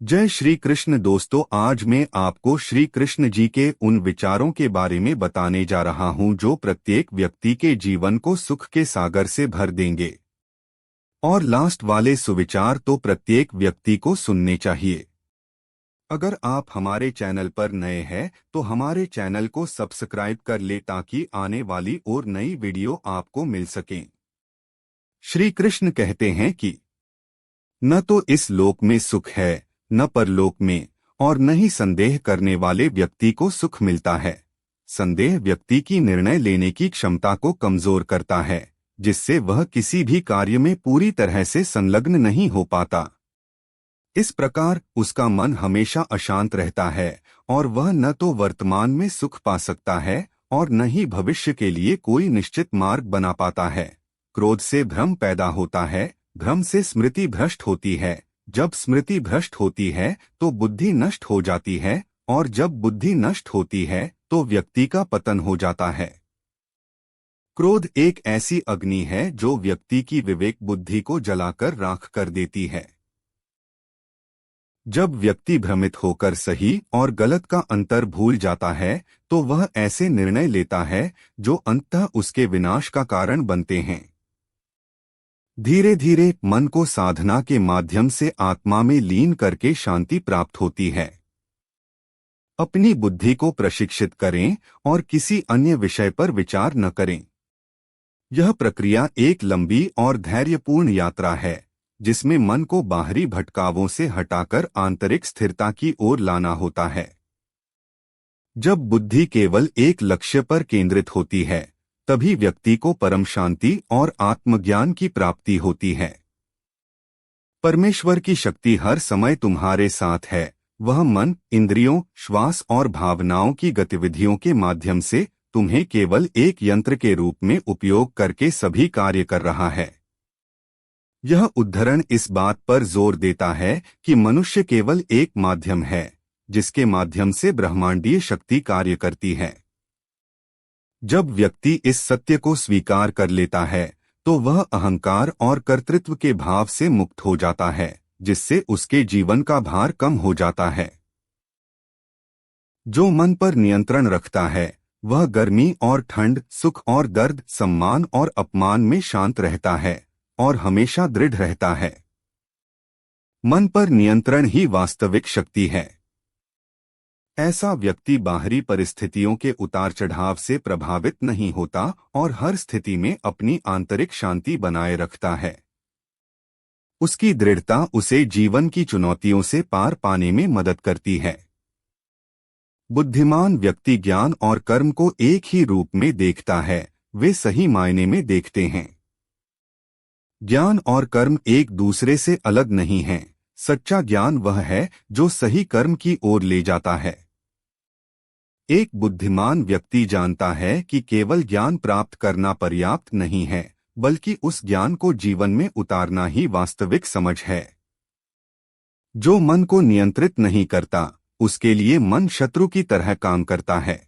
जय श्री कृष्ण दोस्तों, आज मैं आपको श्री कृष्ण जी के उन विचारों के बारे में बताने जा रहा हूं जो प्रत्येक व्यक्ति के जीवन को सुख के सागर से भर देंगे। और लास्ट वाले सुविचार तो प्रत्येक व्यक्ति को सुनने चाहिए। अगर आप हमारे चैनल पर नए हैं तो हमारे चैनल को सब्सक्राइब कर ले ताकि आने वाली और नई वीडियो आपको मिल सकें। श्री कृष्ण कहते हैं कि न तो इस लोक में सुख है न परलोक में, और न ही संदेह करने वाले व्यक्ति को सुख मिलता है। संदेह व्यक्ति की निर्णय लेने की क्षमता को कमजोर करता है, जिससे वह किसी भी कार्य में पूरी तरह से संलग्न नहीं हो पाता। इस प्रकार उसका मन हमेशा अशांत रहता है और वह न तो वर्तमान में सुख पा सकता है और न ही भविष्य के लिए कोई निश्चित मार्ग बना पाता है। क्रोध से भ्रम पैदा होता है, भ्रम से स्मृति भ्रष्ट होती है, जब स्मृति भ्रष्ट होती है तो बुद्धि नष्ट हो जाती है, और जब बुद्धि नष्ट होती है तो व्यक्ति का पतन हो जाता है। क्रोध एक ऐसी अग्नि है जो व्यक्ति की विवेक बुद्धि को जलाकर राख कर देती है। जब व्यक्ति भ्रमित होकर सही और गलत का अंतर भूल जाता है तो वह ऐसे निर्णय लेता है जो अंततः उसके विनाश का कारण बनते हैं। धीरे धीरे मन को साधना के माध्यम से आत्मा में लीन करके शांति प्राप्त होती है। अपनी बुद्धि को प्रशिक्षित करें और किसी अन्य विषय पर विचार न करें। यह प्रक्रिया एक लंबी और धैर्यपूर्ण यात्रा है जिसमें मन को बाहरी भटकावों से हटाकर आंतरिक स्थिरता की ओर लाना होता है। जब बुद्धि केवल एक लक्ष्य पर केंद्रित होती है तभी व्यक्ति को परम शांति और आत्मज्ञान की प्राप्ति होती है। परमेश्वर की शक्ति हर समय तुम्हारे साथ है। वह मन, इंद्रियों, श्वास और भावनाओं की गतिविधियों के माध्यम से तुम्हें केवल एक यंत्र के रूप में उपयोग करके सभी कार्य कर रहा है। यह उद्धरण इस बात पर जोर देता है कि मनुष्य केवल एक माध्यम है जिसके माध्यम से ब्रह्मांडीय शक्ति कार्य करती है। जब व्यक्ति इस सत्य को स्वीकार कर लेता है तो वह अहंकार और कर्तृत्व के भाव से मुक्त हो जाता है, जिससे उसके जीवन का भार कम हो जाता है। जो मन पर नियंत्रण रखता है वह गर्मी और ठंड, सुख और दर्द, सम्मान और अपमान में शांत रहता है और हमेशा दृढ़ रहता है। मन पर नियंत्रण ही वास्तविक शक्ति है। ऐसा व्यक्ति बाहरी परिस्थितियों के उतार चढ़ाव से प्रभावित नहीं होता और हर स्थिति में अपनी आंतरिक शांति बनाए रखता है। उसकी दृढ़ता उसे जीवन की चुनौतियों से पार पाने में मदद करती है। बुद्धिमान व्यक्ति ज्ञान और कर्म को एक ही रूप में देखता है, वे सही मायने में देखते हैं। ज्ञान और कर्म एक दूसरे से अलग नहीं हैं। सच्चा ज्ञान वह है जो सही कर्म की ओर ले जाता है। एक बुद्धिमान व्यक्ति जानता है कि केवल ज्ञान प्राप्त करना पर्याप्त नहीं है, बल्कि उस ज्ञान को जीवन में उतारना ही वास्तविक समझ है। जो मन को नियंत्रित नहीं करता, उसके लिए मन शत्रु की तरह काम करता है।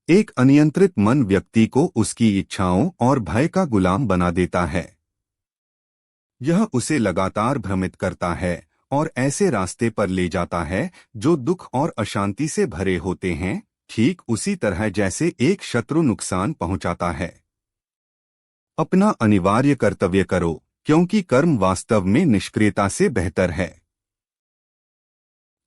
एक अनियंत्रित मन व्यक्ति को उसकी इच्छाओं और भय का गुलाम बना देता है। यह उसे लगातार भ्रमित करता है और ऐसे रास्ते पर ले जाता है जो दुख और अशांति से भरे होते हैं, ठीक उसी तरह जैसे एक शत्रु नुकसान पहुंचाता है। अपना अनिवार्य कर्तव्य करो, क्योंकि कर्म वास्तव में निष्क्रियता से बेहतर है।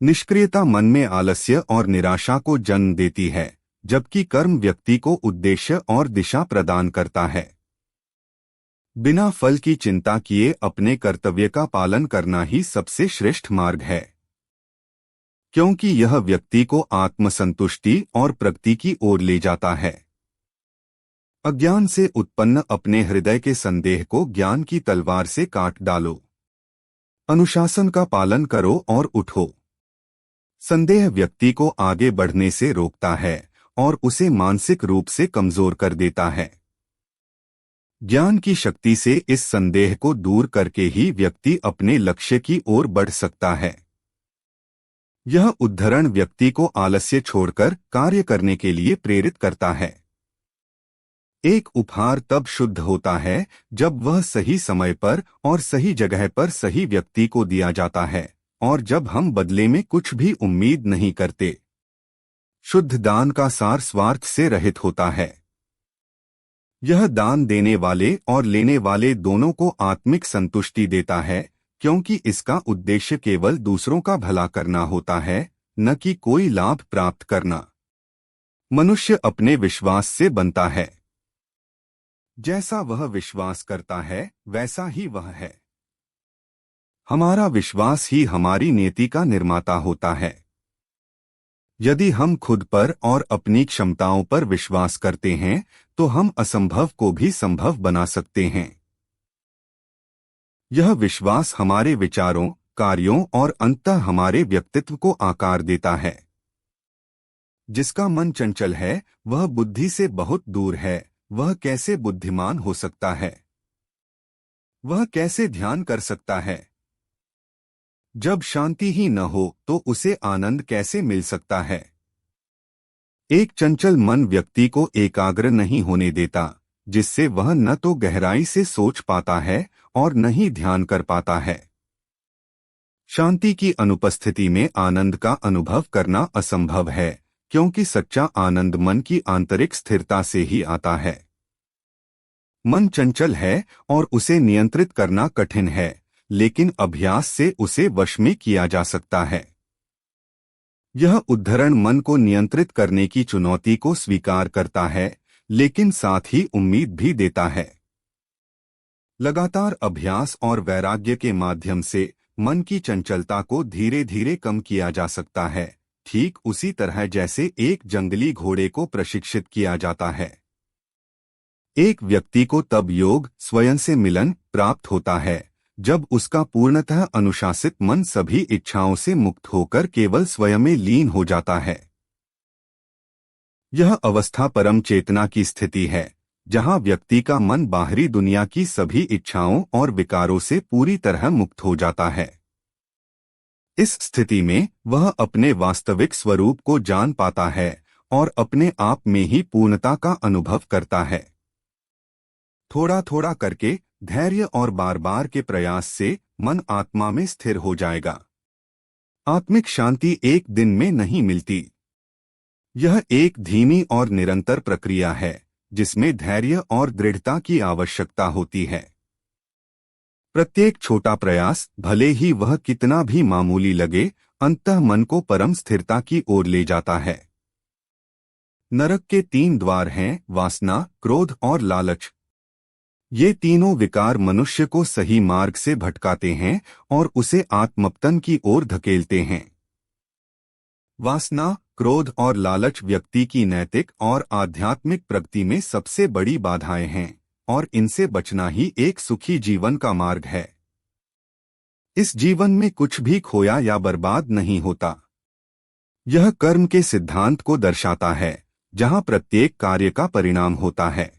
निष्क्रियता मन में आलस्य और निराशा को जन्म देती है, जबकि कर्म व्यक्ति को उद्देश्य और दिशा प्रदान करता है। बिना फल की चिंता किए अपने कर्तव्य का पालन करना ही सबसे श्रेष्ठ मार्ग है, क्योंकि यह व्यक्ति को आत्मसंतुष्टि और प्रगति की ओर ले जाता है। अज्ञान से उत्पन्न अपने हृदय के संदेह को ज्ञान की तलवार से काट डालो। अनुशासन का पालन करो और उठो। संदेह व्यक्ति को आगे बढ़ने से रोकता है और उसे मानसिक रूप से कमजोर कर देता है। ज्ञान की शक्ति से इस संदेह को दूर करके ही व्यक्ति अपने लक्ष्य की ओर बढ़ सकता है। यह उद्धरण व्यक्ति को आलस्य छोड़कर कार्य करने के लिए प्रेरित करता है। एक उपहार तब शुद्ध होता है जब वह सही समय पर और सही जगह पर सही व्यक्ति को दिया जाता है, और जब हम बदले में कुछ भी उम्मीद नहीं करते। शुद्ध दान का सार स्वार्थ से रहित होता है। यह दान देने वाले और लेने वाले दोनों को आत्मिक संतुष्टि देता है, क्योंकि इसका उद्देश्य केवल दूसरों का भला करना होता है, न कि कोई लाभ प्राप्त करना। मनुष्य अपने विश्वास से बनता है। जैसा वह विश्वास करता है वैसा ही वह है। हमारा विश्वास ही हमारी नीति का निर्माता होता है। यदि हम खुद पर और अपनी क्षमताओं पर विश्वास करते हैं तो हम असंभव को भी संभव बना सकते हैं। यह विश्वास हमारे विचारों, कार्यों और अंततः हमारे व्यक्तित्व को आकार देता है। जिसका मन चंचल है वह बुद्धि से बहुत दूर है, वह कैसे बुद्धिमान हो सकता है? वह कैसे ध्यान कर सकता है? जब शांति ही न हो तो उसे आनंद कैसे मिल सकता है? एक चंचल मन व्यक्ति को एकाग्र नहीं होने देता, जिससे वह न तो गहराई से सोच पाता है और न ही ध्यान कर पाता है। शांति की अनुपस्थिति में आनंद का अनुभव करना असंभव है, क्योंकि सच्चा आनंद मन की आंतरिक स्थिरता से ही आता है। मन चंचल है और उसे नियंत्रित करना कठिन है, लेकिन अभ्यास से उसे वश में किया जा सकता है। यह उद्धरण मन को नियंत्रित करने की चुनौती को स्वीकार करता है, लेकिन साथ ही उम्मीद भी देता है। लगातार अभ्यास और वैराग्य के माध्यम से मन की चंचलता को धीरे धीरे कम किया जा सकता है, ठीक उसी तरह जैसे एक जंगली घोड़े को प्रशिक्षित किया जाता है। एक व्यक्ति को तब योग स्वयं से मिलन प्राप्त होता है जब उसका पूर्णतः अनुशासित मन सभी इच्छाओं से मुक्त होकर केवल स्वयं में लीन हो जाता है। यह अवस्था परम चेतना की स्थिति है, जहां व्यक्ति का मन बाहरी दुनिया की सभी इच्छाओं और विकारों से पूरी तरह मुक्त हो जाता है। इस स्थिति में वह अपने वास्तविक स्वरूप को जान पाता है और अपने आप में ही पूर्णता का अनुभव करता है। थोड़ा थोड़ा करके, धैर्य और बार बार के प्रयास से मन आत्मा में स्थिर हो जाएगा। आत्मिक शांति एक दिन में नहीं मिलती। यह एक धीमी और निरंतर प्रक्रिया है, जिसमें धैर्य और दृढ़ता की आवश्यकता होती है। प्रत्येक छोटा प्रयास, भले ही वह कितना भी मामूली लगे, अंततः मन को परम स्थिरता की ओर ले जाता है। नरक के 3 द्वार हैं: वासना, क्रोध और लालच। ये तीनों विकार मनुष्य को सही मार्ग से भटकाते हैं और उसे आत्मपतन की ओर धकेलते हैं। वासना, क्रोध और लालच व्यक्ति की नैतिक और आध्यात्मिक प्रगति में सबसे बड़ी बाधाएं हैं, और इनसे बचना ही एक सुखी जीवन का मार्ग है। इस जीवन में कुछ भी खोया या बर्बाद नहीं होता। यह कर्म के सिद्धांत को दर्शाता है, जहां प्रत्येक कार्य का परिणाम होता है।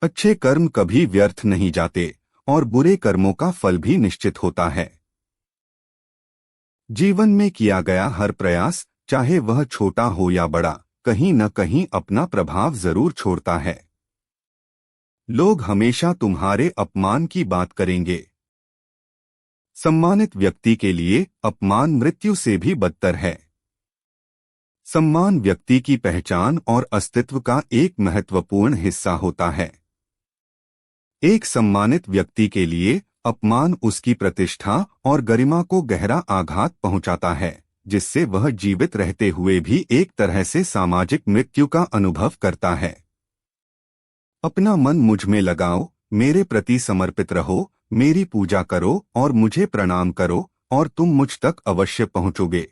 अच्छे कर्म कभी व्यर्थ नहीं जाते और बुरे कर्मों का फल भी निश्चित होता है। जीवन में किया गया हर प्रयास, चाहे वह छोटा हो या बड़ा, कहीं न कहीं अपना प्रभाव जरूर छोड़ता है। लोग हमेशा तुम्हारे अपमान की बात करेंगे। सम्मानित व्यक्ति के लिए अपमान मृत्यु से भी बदतर है। सम्मान व्यक्ति की पहचान और अस्तित्व का एक महत्वपूर्ण हिस्सा होता है। एक सम्मानित व्यक्ति के लिए अपमान उसकी प्रतिष्ठा और गरिमा को गहरा आघात पहुंचाता है, जिससे वह जीवित रहते हुए भी एक तरह से सामाजिक मृत्यु का अनुभव करता है। अपना मन मुझ में लगाओ, मेरे प्रति समर्पित रहो, मेरी पूजा करो और मुझे प्रणाम करो, और तुम मुझ तक अवश्य पहुंचोगे।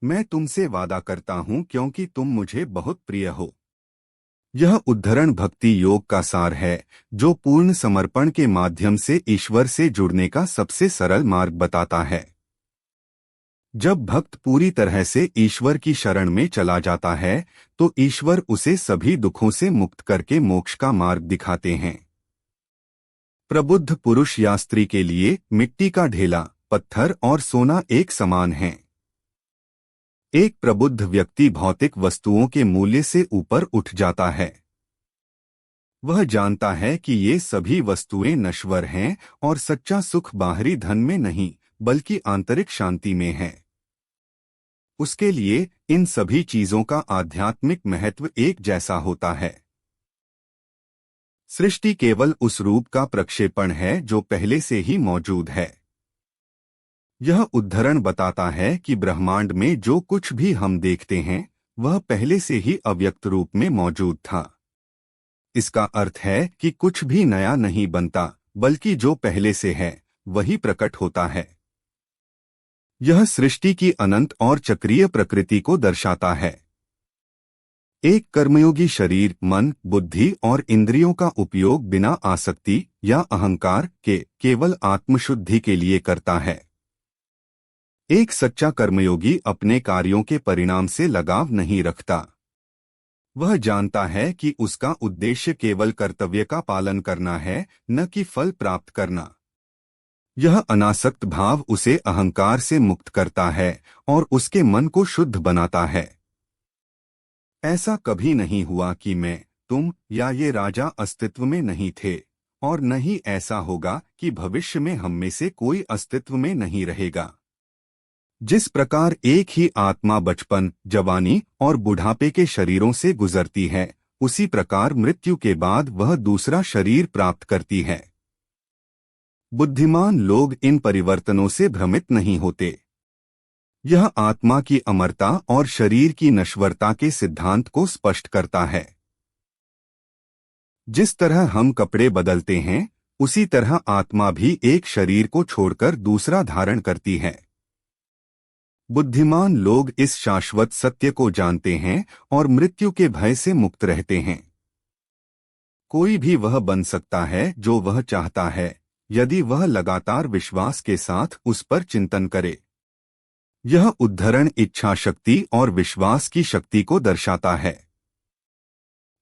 मैं तुमसे वादा करता हूं, क्योंकि तुम मुझे बहुत प्रिय हो। यह उद्धरण भक्ति योग का सार है, जो पूर्ण समर्पण के माध्यम से ईश्वर से जुड़ने का सबसे सरल मार्ग बताता है। जब भक्त पूरी तरह से ईश्वर की शरण में चला जाता है, तो ईश्वर उसे सभी दुखों से मुक्त करके मोक्ष का मार्ग दिखाते हैं। प्रबुद्ध पुरुष या स्त्री के लिए मिट्टी का ढेला, पत्थर और सोना एक समान हैं। एक प्रबुद्ध व्यक्ति भौतिक वस्तुओं के मूल्य से ऊपर उठ जाता है। वह जानता है कि ये सभी वस्तुएं नश्वर हैं और सच्चा सुख बाहरी धन में नहीं, बल्कि आंतरिक शांति में है। उसके लिए इन सभी चीजों का आध्यात्मिक महत्व एक जैसा होता है। सृष्टि केवल उस रूप का प्रक्षेपण है जो पहले से ही मौजूद है। यह उद्धरण बताता है कि ब्रह्मांड में जो कुछ भी हम देखते हैं वह पहले से ही अव्यक्त रूप में मौजूद था। इसका अर्थ है कि कुछ भी नया नहीं बनता, बल्कि जो पहले से है वही प्रकट होता है। यह सृष्टि की अनंत और चक्रीय प्रकृति को दर्शाता है। एक कर्मयोगी शरीर, मन, बुद्धि और इंद्रियों का उपयोग बिना आसक्ति या अहंकार के केवल आत्मशुद्धि के लिए करता है। एक सच्चा कर्मयोगी अपने कार्यों के परिणाम से लगाव नहीं रखता। वह जानता है कि उसका उद्देश्य केवल कर्तव्य का पालन करना है, न कि फल प्राप्त करना। यह अनासक्त भाव उसे अहंकार से मुक्त करता है और उसके मन को शुद्ध बनाता है। ऐसा कभी नहीं हुआ कि मैं, तुम या ये राजा अस्तित्व में नहीं थे, और न ही ऐसा होगा कि भविष्य में हम में से कोई अस्तित्व में नहीं रहेगा। जिस प्रकार एक ही आत्मा बचपन, जवानी और बुढ़ापे के शरीरों से गुजरती है, उसी प्रकार मृत्यु के बाद वह दूसरा शरीर प्राप्त करती है। बुद्धिमान लोग इन परिवर्तनों से भ्रमित नहीं होते। यह आत्मा की अमरता और शरीर की नश्वरता के सिद्धांत को स्पष्ट करता है। जिस तरह हम कपड़े बदलते हैं, उसी तरह आत्मा भी एक शरीर को छोड़कर दूसरा धारण करती है। बुद्धिमान लोग इस शाश्वत सत्य को जानते हैं और मृत्यु के भय से मुक्त रहते हैं। कोई भी वह बन सकता है जो वह चाहता है, यदि वह लगातार विश्वास के साथ उस पर चिंतन करे। यह उद्धरण इच्छा शक्ति और विश्वास की शक्ति को दर्शाता है।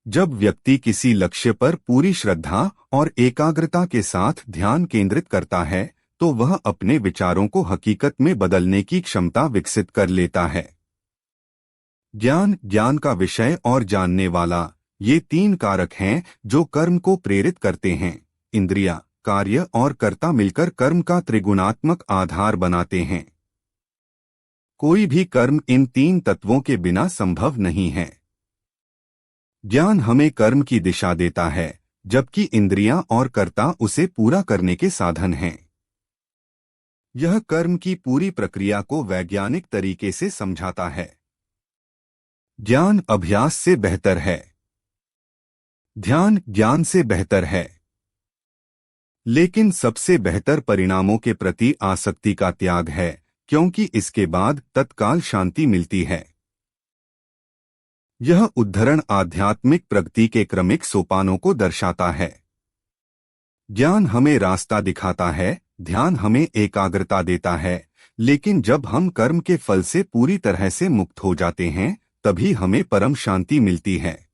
जब व्यक्ति किसी लक्ष्य पर पूरी श्रद्धा और एकाग्रता के साथ ध्यान केंद्रित करता है, तो वह अपने विचारों को हकीकत में बदलने की क्षमता विकसित कर लेता है। ज्ञान, ज्ञान का विषय और जानने वाला, ये तीन कारक हैं जो कर्म को प्रेरित करते हैं। इंद्रिया, कार्य और कर्ता मिलकर कर्म का त्रिगुणात्मक आधार बनाते हैं। कोई भी कर्म इन तीन तत्वों के बिना संभव नहीं है। ज्ञान हमें कर्म की दिशा देता है, जबकि इंद्रियां और कर्ता उसे पूरा करने के साधन हैं। यह कर्म की पूरी प्रक्रिया को वैज्ञानिक तरीके से समझाता है। ज्ञान अभ्यास से बेहतर है। ध्यान ज्ञान से बेहतर है। लेकिन सबसे बेहतर परिणामों के प्रति आसक्ति का त्याग है, क्योंकि इसके बाद तत्काल शांति मिलती है। यह उद्धरण आध्यात्मिक प्रगति के क्रमिक सोपानों को दर्शाता है। ज्ञान हमें रास्ता दिखाता है, ध्यान हमें एकाग्रता देता है, लेकिन जब हम कर्म के फल से पूरी तरह से मुक्त हो जाते हैं, तभी हमें परम शांति मिलती है।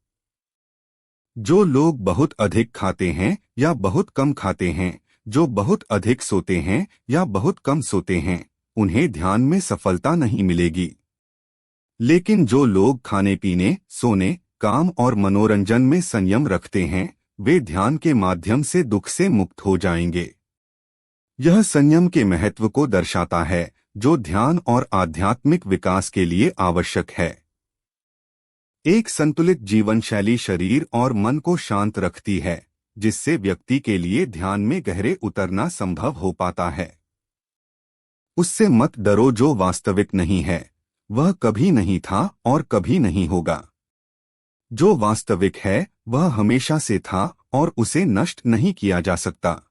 जो लोग बहुत अधिक खाते हैं या बहुत कम खाते हैं, जो बहुत अधिक सोते हैं या बहुत कम सोते हैं, उन्हें ध्यान में सफलता नहीं मिलेगी। लेकिन जो लोग खाने पीने, सोने, काम और मनोरंजन में संयम रखते हैं, वे ध्यान के माध्यम से दुख से मुक्त हो जाएंगे। यह संयम के महत्व को दर्शाता है, जो ध्यान और आध्यात्मिक विकास के लिए आवश्यक है। एक संतुलित जीवन शैली शरीर और मन को शांत रखती है, जिससे व्यक्ति के लिए ध्यान में गहरे उतरना संभव हो पाता है। उससे मत डरो, जो वास्तविक नहीं है वह कभी नहीं था और कभी नहीं होगा। जो वास्तविक है वह हमेशा से था और उसे नष्ट नहीं किया जा सकता।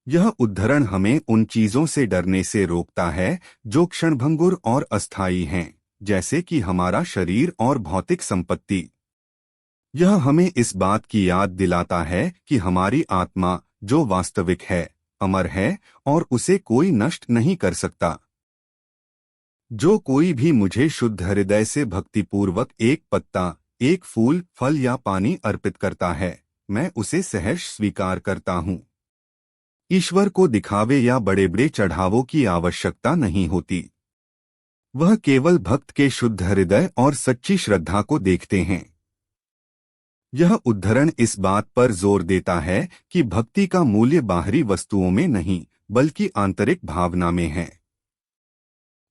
यह उद्धरण हमें उन चीजों से डरने से रोकता है जो क्षणभंगुर और अस्थायी हैं, जैसे कि हमारा शरीर और भौतिक संपत्ति। यह हमें इस बात की याद दिलाता है कि हमारी आत्मा, जो वास्तविक है, अमर है और उसे कोई नष्ट नहीं कर सकता। जो कोई भी मुझे शुद्ध हृदय से भक्तिपूर्वक एक पत्ता, एक फूल, फल या पानी अर्पित करता है, मैं उसे सहर्ष स्वीकार करता हूँ। ईश्वर को दिखावे या बड़े बड़े चढ़ावों की आवश्यकता नहीं होती। वह केवल भक्त के शुद्ध हृदय और सच्ची श्रद्धा को देखते हैं। यह उद्धरण इस बात पर जोर देता है कि भक्ति का मूल्य बाहरी वस्तुओं में नहीं, बल्कि आंतरिक भावना में है।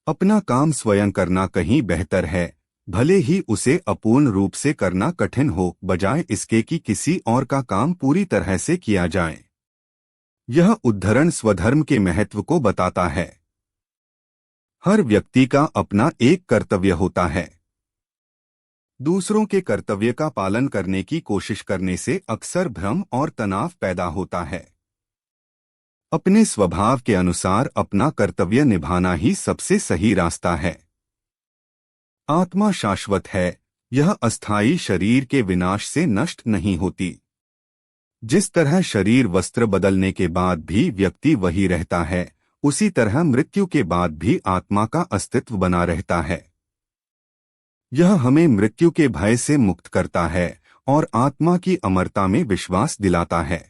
अपना काम स्वयं करना कहीं बेहतर है, भले ही उसे अपूर्ण रूप से करना कठिन हो, बजाय इसके कि किसी और का काम पूरी तरह से किया जाए। यह उद्धरण स्वधर्म के महत्व को बताता है। हर व्यक्ति का अपना एक कर्तव्य होता है। दूसरों के कर्तव्य का पालन करने की कोशिश करने से अक्सर भ्रम और तनाव पैदा होता है। अपने स्वभाव के अनुसार अपना कर्तव्य निभाना ही सबसे सही रास्ता है। आत्मा शाश्वत है, यह अस्थायी शरीर के विनाश से नष्ट नहीं होती। जिस तरह शरीर वस्त्र बदलने के बाद भी व्यक्ति वही रहता है, उसी तरह मृत्यु के बाद भी आत्मा का अस्तित्व बना रहता है। यह हमें मृत्यु के भय से मुक्त करता है और आत्मा की अमरता में विश्वास दिलाता है।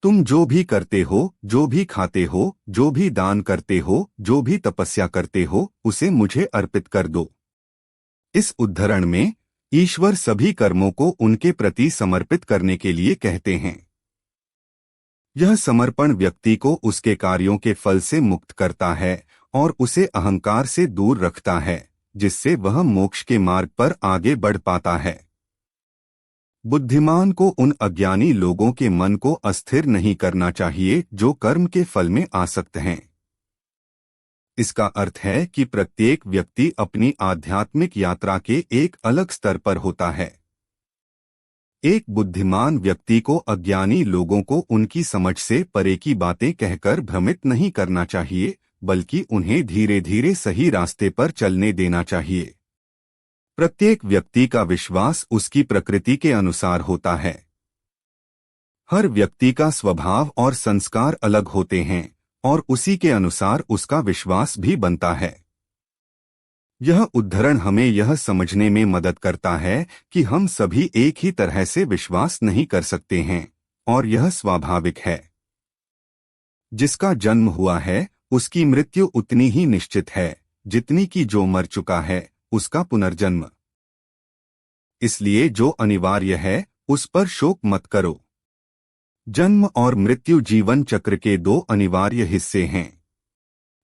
तुम जो भी करते हो, जो भी खाते हो, जो भी दान करते हो, जो भी तपस्या करते हो, उसे मुझे अर्पित कर दो। इस उद्धरण में ईश्वर सभी कर्मों को उनके प्रति समर्पित करने के लिए कहते हैं। यह समर्पण व्यक्ति को उसके कार्यों के फल से मुक्त करता है और उसे अहंकार से दूर रखता है, जिससे वह मोक्ष के मार्ग पर आगे बढ़ पाता है। बुद्धिमान को उन अज्ञानी लोगों के मन को अस्थिर नहीं करना चाहिए जो कर्म के फल में आसक्त हैं। इसका अर्थ है कि प्रत्येक व्यक्ति अपनी आध्यात्मिक यात्रा के एक अलग स्तर पर होता है। एक बुद्धिमान व्यक्ति को अज्ञानी लोगों को उनकी समझ से परे की बातें कहकर भ्रमित नहीं करना चाहिए, बल्कि उन्हें धीरे धीरे सही रास्ते पर चलने देना चाहिए। प्रत्येक व्यक्ति का विश्वास उसकी प्रकृति के अनुसार होता है। हर व्यक्ति का स्वभाव और संस्कार अलग होते हैं और उसी के अनुसार उसका विश्वास भी बनता है। यह उद्धरण हमें यह समझने में मदद करता है कि हम सभी एक ही तरह से विश्वास नहीं कर सकते हैं और यह स्वाभाविक है। जिसका जन्म हुआ है उसकी मृत्यु उतनी ही निश्चित है जितनी कि जो मर चुका है उसका पुनर्जन्म। इसलिए जो अनिवार्य है उस पर शोक मत करो। जन्म और मृत्यु जीवन चक्र के दो अनिवार्य हिस्से हैं।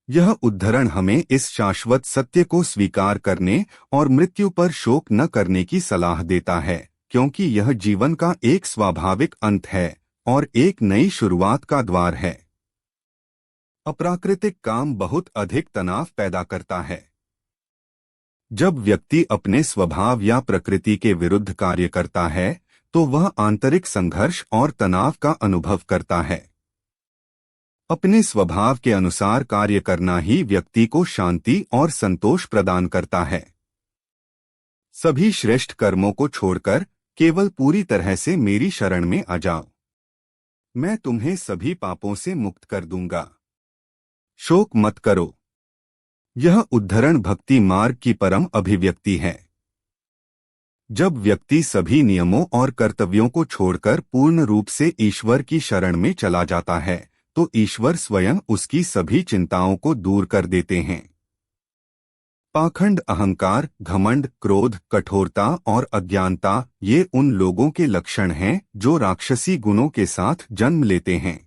यह उद्धरण हमें इस शाश्वत सत्य को स्वीकार करने और मृत्यु पर शोक न करने की सलाह देता है, क्योंकि यह जीवन का एक स्वाभाविक अंत है और एक नई शुरुआत का द्वार है। अप्राकृतिक काम बहुत अधिक तनाव पैदा करता है। जब व्यक्ति अपने स्वभाव या प्रकृति के विरुद्ध कार्य करता है तो वह आंतरिक संघर्ष और तनाव का अनुभव करता है। अपने स्वभाव के अनुसार कार्य करना ही व्यक्ति को शांति और संतोष प्रदान करता है। सभी श्रेष्ठ कर्मों को छोड़कर केवल पूरी तरह से मेरी शरण में आ जाओ, मैं तुम्हें सभी पापों से मुक्त कर दूंगा। शोक मत करो। यह उद्धरण भक्ति मार्ग की परम अभिव्यक्ति है। जब व्यक्ति सभी नियमों और कर्तव्यों को छोड़कर पूर्ण रूप से ईश्वर की शरण में चला जाता है तो ईश्वर स्वयं उसकी सभी चिंताओं को दूर कर देते हैं। पाखंड, अहंकार, घमंड, क्रोध, कठोरता और अज्ञानता ये उन लोगों के लक्षण हैं जो राक्षसी गुणों के साथ जन्म लेते हैं।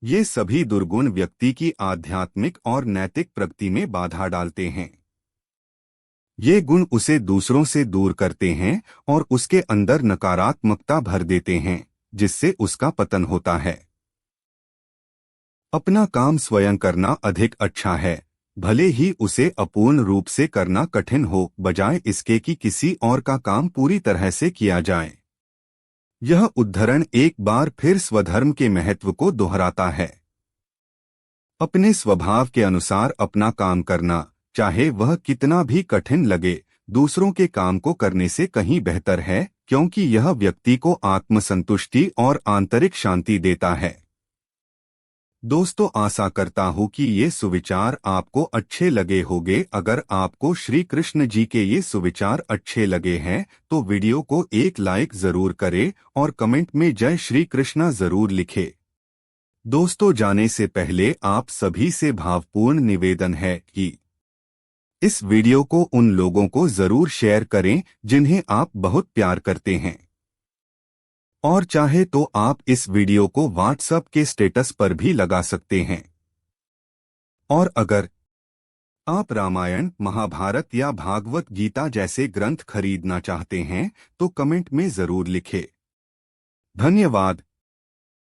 ये सभी दुर्गुण व्यक्ति की आध्यात्मिक और नैतिक प्रगति में बाधा डालते हैं। ये गुण उसे दूसरों से दूर करते हैं और उसके अंदर नकारात्मकता भर देते हैं, जिससे उसका पतन होता है। अपना काम स्वयं करना अधिक अच्छा है, भले ही उसे अपूर्ण रूप से करना कठिन हो, बजाय इसके कि किसी और का काम पूरी तरह से किया जाए। यह उद्धरण एक बार फिर स्वधर्म के महत्व को दोहराता है। अपने स्वभाव के अनुसार अपना काम करना, चाहे वह कितना भी कठिन लगे, दूसरों के काम को करने से कहीं बेहतर है, क्योंकि यह व्यक्ति को आत्मसंतुष्टि और आंतरिक शांति देता है। दोस्तों, आशा करता हूँ कि ये सुविचार आपको अच्छे लगे होंगे। अगर आपको श्री कृष्ण जी के ये सुविचार अच्छे लगे हैं तो वीडियो को एक लाइक जरूर करें और कमेंट में जय श्री कृष्णा जरूर लिखें। दोस्तों, जाने से पहले आप सभी से भावपूर्ण निवेदन है कि इस वीडियो को उन लोगों को जरूर शेयर करें जिन्हें आप बहुत प्यार करते हैं। और चाहे तो आप इस वीडियो को व्हाट्सएप के स्टेटस पर भी लगा सकते हैं। और अगर आप रामायण, महाभारत या भागवत गीता जैसे ग्रंथ खरीदना चाहते हैं तो कमेंट में जरूर लिखें। धन्यवाद।